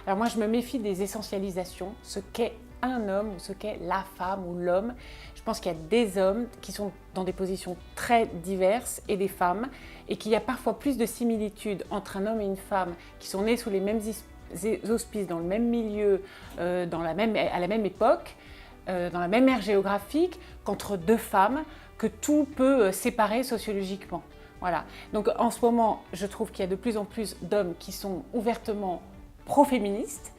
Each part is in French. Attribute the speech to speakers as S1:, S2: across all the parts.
S1: Alors moi, je me méfie des essentialisations, ce qu'est un homme ou ce qu'est la femme ou l'homme. Je pense qu'il y a des hommes qui sont dans des positions très diverses et des femmes, et qu'il y a parfois plus de similitudes entre un homme et une femme qui sont nés sous les mêmes auspices, dans le même milieu, à la même époque, dans la même ère géographique, qu'entre deux femmes, que tout peut séparer sociologiquement. Voilà. Donc en ce moment, je trouve qu'il y a de plus en plus d'hommes qui sont ouvertement pro-féministes,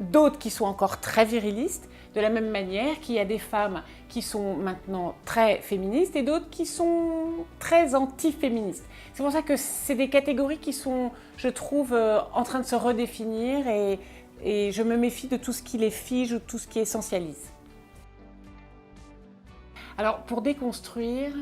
S1: d'autres qui sont encore très virilistes, de la même manière qu'il y a des femmes qui sont maintenant très féministes et d'autres qui sont très anti-féministes. C'est pour ça que c'est des catégories qui sont, je trouve, en train de se redéfinir, et je me méfie de tout ce qui les fige ou tout ce qui essentialise. Alors pour déconstruire,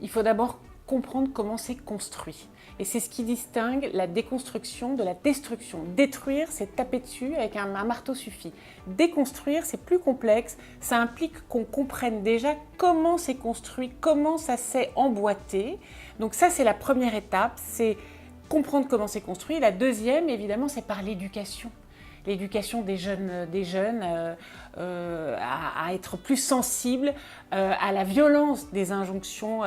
S1: il faut d'abord comprendre comment c'est construit. Et c'est ce qui distingue la déconstruction de la destruction. Détruire, c'est taper dessus avec un marteau suffit. Déconstruire, c'est plus complexe. Ça implique qu'on comprenne déjà comment c'est construit, comment ça s'est emboîté. Donc ça, c'est la première étape, c'est comprendre comment c'est construit. La deuxième, évidemment, c'est par l'éducation. L'éducation des jeunes à être plus sensibles à la violence des injonctions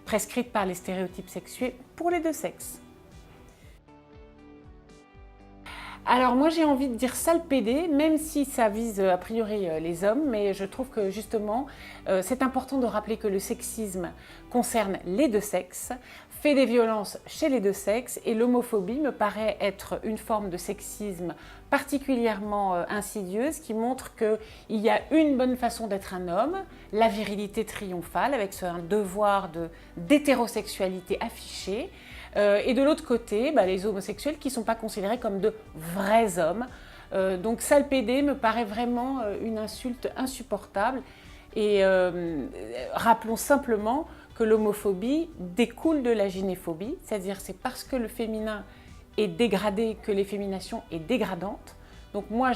S1: prescrites par les stéréotypes sexués pour les deux sexes. Alors moi j'ai envie de dire sale pédé, même si ça vise a priori les hommes, mais je trouve que justement c'est important de rappeler que le sexisme concerne les deux sexes, fait des violences chez les deux sexes, et l'homophobie me paraît être une forme de sexisme particulièrement insidieuse qui montre qu'il y a une bonne façon d'être un homme, la virilité triomphale avec un devoir d'hétérosexualité affiché, et de l'autre côté, les homosexuels qui ne sont pas considérés comme de vrais hommes. Donc sale pédé me paraît vraiment une insulte insupportable, et rappelons simplement que l'homophobie découle de la gynéphobie, c'est-à-dire c'est parce que le féminin est dégradé que l'effémination est dégradante. Donc moi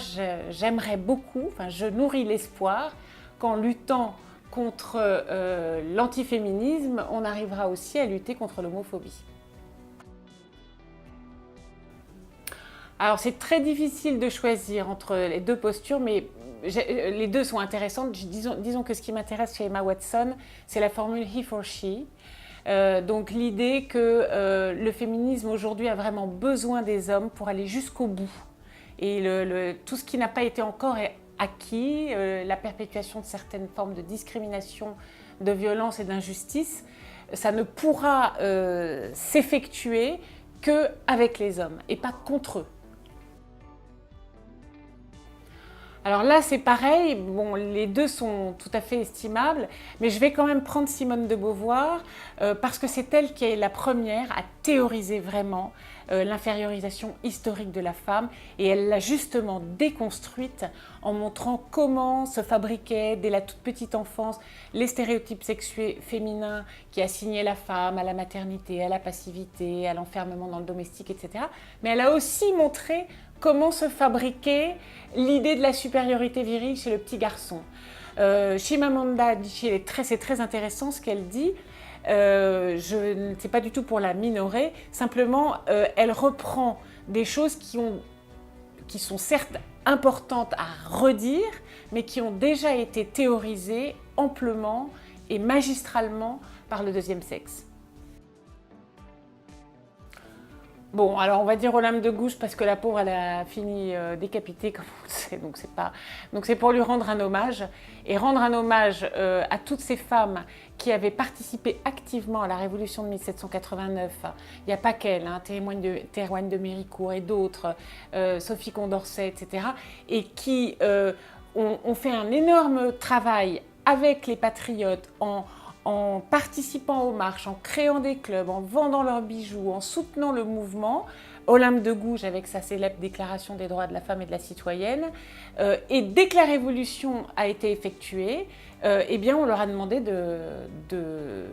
S1: j'aimerais beaucoup, je nourris l'espoir qu'en luttant contre l'antiféminisme, on arrivera aussi à lutter contre l'homophobie. Alors c'est très difficile de choisir entre les deux postures, mais les deux sont intéressantes. Disons que ce qui m'intéresse chez Emma Watson, c'est la formule he for she. Donc l'idée que le féminisme aujourd'hui a vraiment besoin des hommes pour aller jusqu'au bout. Et tout ce qui n'a pas été encore acquis, la perpétuation de certaines formes de discrimination, de violence et d'injustice, ça ne pourra s'effectuer qu'avec les hommes et pas contre eux. Alors là, c'est pareil, bon, les deux sont tout à fait estimables, mais je vais quand même prendre Simone de Beauvoir parce que c'est elle qui est la première à théoriser vraiment l'infériorisation historique de la femme, et elle l'a justement déconstruite en montrant comment se fabriquaient dès la toute petite enfance les stéréotypes sexués féminins qui assignaient la femme à la maternité, à la passivité, à l'enfermement dans le domestique, etc. Mais elle a aussi montré comment se fabriquait l'idée de la supériorité virile chez le petit garçon. Chimamanda Adichie, c'est très intéressant ce qu'elle dit. Je ne sais pas du tout pour la minorer, simplement elle reprend des choses qui sont certes importantes à redire, mais qui ont déjà été théorisées amplement et magistralement par le deuxième sexe. Bon, alors on va dire aux lames de gouge parce que la pauvre elle a fini décapitée, comme on le sait, donc c'est pour lui rendre un hommage, et rendre un hommage à toutes ces femmes qui avaient participé activement à la révolution de 1789. Il n'y a pas qu'elle, Théroigne de Méricourt et d'autres, Sophie Condorcet, etc., et qui ont fait un énorme travail avec les patriotes en participant aux marches, en créant des clubs, en vendant leurs bijoux, en soutenant le mouvement, Olympe de Gouges avec sa célèbre déclaration des droits de la femme et de la citoyenne. Et dès que la révolution a été effectuée, eh bien on leur a demandé de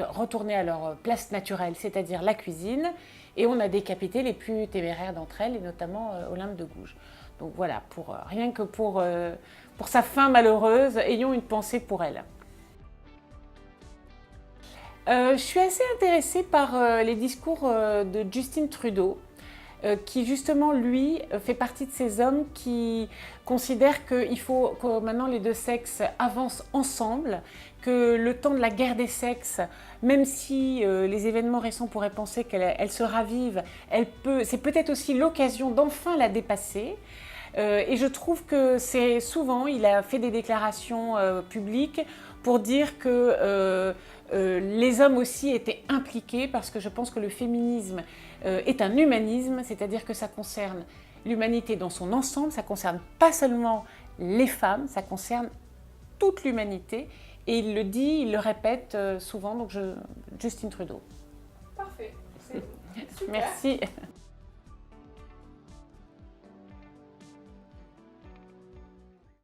S1: retourner à leur place naturelle, c'est-à-dire la cuisine, et on a décapité les plus téméraires d'entre elles, et notamment Olympe de Gouges. Donc voilà, rien que pour sa fin malheureuse, ayons une pensée pour elle. Je suis assez intéressée par les discours de Justin Trudeau. qui justement, lui, fait partie de ces hommes qui considèrent qu'il faut que maintenant les deux sexes avancent ensemble, que le temps de la guerre des sexes, même si les événements récents pourraient penser qu'elle se ravive, c'est peut-être aussi l'occasion d'enfin la dépasser. Et je trouve que c'est souvent, il a fait des déclarations publiques pour dire que les hommes aussi étaient impliqués, parce que je pense que le féminisme est un humanisme, c'est-à-dire que ça concerne l'humanité dans son ensemble, ça concerne pas seulement les femmes, ça concerne toute l'humanité. Et il le dit, il le répète souvent, donc Justin Trudeau.
S2: Parfait. Super.
S1: Merci.